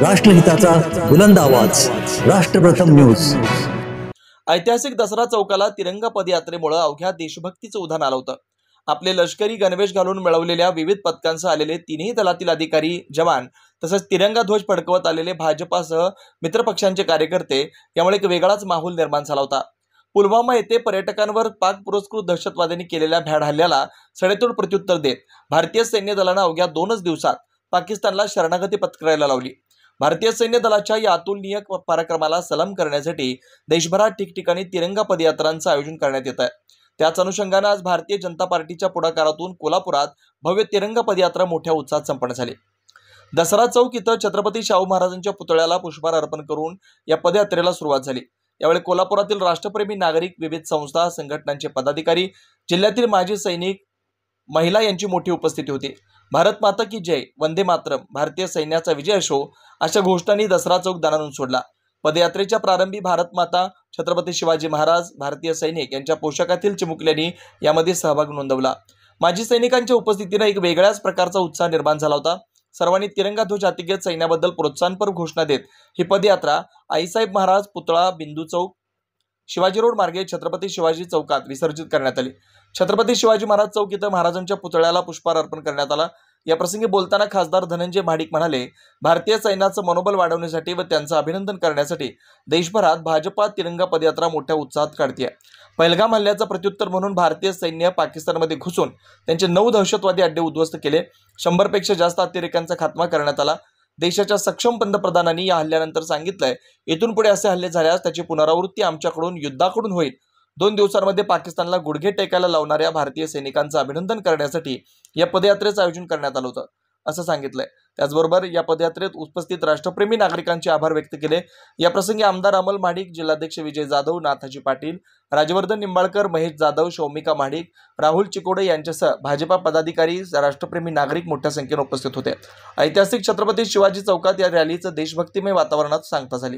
राष्ट्रहिताचा बुलंद आवाज, राष्ट्रप्रथम न्यूज। ऐतिहासिक दसरा चौकाला तिरंगा पदयात्रेमुळे अवघ्या देशभक्तीचं उधाण आलं होतं। आपले लष्करी गणवेश घालून मिळवलेल्या विविध पदकांसह आलेले तिन्ही दलातील अधिकारी, जवान तसंच तिरंगा ध्वज फडकवत आलेले भाजपासह मित्रपक्षांचे कार्यकर्ते यामुळे एक वेगळाच माहोल निर्माण झाला होता। पुलवामा येथे पर्यटकांवर पाक पुरस्कृत दहशतवाद्यांनी केलेल्या भ्याड हल्ल्याला सडेतोड प्रत्युत्तर देत भारतीय सैन्य दलानं अवघ्या 2च दिवसात पाकिस्तानला शरणागती पत्करायला लावली। भारतीय सैन्य दलाच्या या अतुलनीय पराक्रमाला सलाम करण्यासाठी देशभरात ठिकठिकाणी तिरंगा पदयात्रांचं आयोजन करण्यात येत आहे। त्याच अनुषंगाने आज भारतीय जनता पार्टीच्या पुढाकारातून कोल्हापुरात भव्य तिरंगा पदयात्रा मोठ्या उत्साहात संपन्न झाली। दसरा चौक इथं छत्रपती शाहू महाराजांच्या पुतळ्याला पुष्पहार अर्पण करून या पदयात्रेला सुरुवात झाली। यावेळी कोल्हापुरातील राष्ट्रप्रेमी नागरिक, विविध संस्था, संघटनांचे पदाधिकारी, जिल्ह्यातील माजी सैनिक, महिला यांची मोठी उपस्थिती होती। भारत माता की जय, वंदे मातरम, भारतीय सैन्याचा विजय असो अशा घोषणांनी दसरा चौक दणाणून सोडला। पदयात्रेच्या प्रारंभी भारत माता, छत्रपती शिवाजी महाराज, भारतीय सैनिक यांच्या पोशाखातील चिमुकल्यांनी यामध्ये सहभाग नोंदवला। माजी सैनिकांच्या उपस्थितीने एक वेगळ्याच प्रकारचा उत्साह निर्माण झाला होता। सर्वांनी तिरंगा ध्वज हाती घेत सैन्याबद्दल प्रोत्साहनपर घोषणा देत ही पदयात्रा आईसाहेब महाराज पुतळा, बिंदू चौक, शिवाजी रोड मार्गे छत्रपती शिवाजी चौकात विसर्जित करण्यात आली। छत्रपती शिवाजी महाराज चौक इथं महाराजांच्या पुतळ्याला पुष्पहार अर्पण करण्यात आला। या प्रसंगी बोलताना खासदार धनंजय महाडिक म्हणाले, भारतीय सैन्याचं मनोबल वाढवण्यासाठी व त्यांचं अभिनंदन करण्यासाठी देशभरात भाजपा तिरंगा पदयात्रा मोठ्या उत्साहात काढते आहे। पहलगाम हल्ल्याचं प्रत्युत्तर म्हणून भारतीय सैन्य पाकिस्तानमध्ये घुसून त्यांचे 9 दहशतवादी अड्डे उद्ध्वस्त केले। 100 पेक्षा जास्त अतिरेक्यांचा खात्मा करण्यात आला। देशाच्या सक्षम पंतप्रधानांनी या हल्ल्यानंतर सांगितलंय, इथून पुढे असे हल्ले झाल्यास त्याची पुनरावृत्ती आमच्याकडून, युद्धाकडून होईल। 2 दिवसांमध्ये पाकिस्तानला गुडघे टेकायला लावणाऱ्या भारतीय सैनिकांचं अभिनंदन करण्यासाठी या पदयात्रेचं आयोजन करण्यात आलं होतं असं सांगितलंय। त्याचबरोबर या पदयात्रेत उपस्थित राष्ट्रप्रेमी नागरिकांचे आभार व्यक्त केले। या प्रसंगी आमदार अमल महाडिक, जिल्हाध्यक्ष विजय जाधव, नाथाजी पाटील, राजवर्धन निंबाळकर, महेश जाधव, शौमिका महाडिक, राहुल चिकोडे यांच्यासह भाजपा पदाधिकारी, राष्ट्रप्रेमी नागरिक मोठ्या संख्येने उपस्थित होते। ऐतिहासिक छत्रपती शिवाजी चौकात या रॅलीचं देशभक्तिमय वातावरणात सांगता झाली।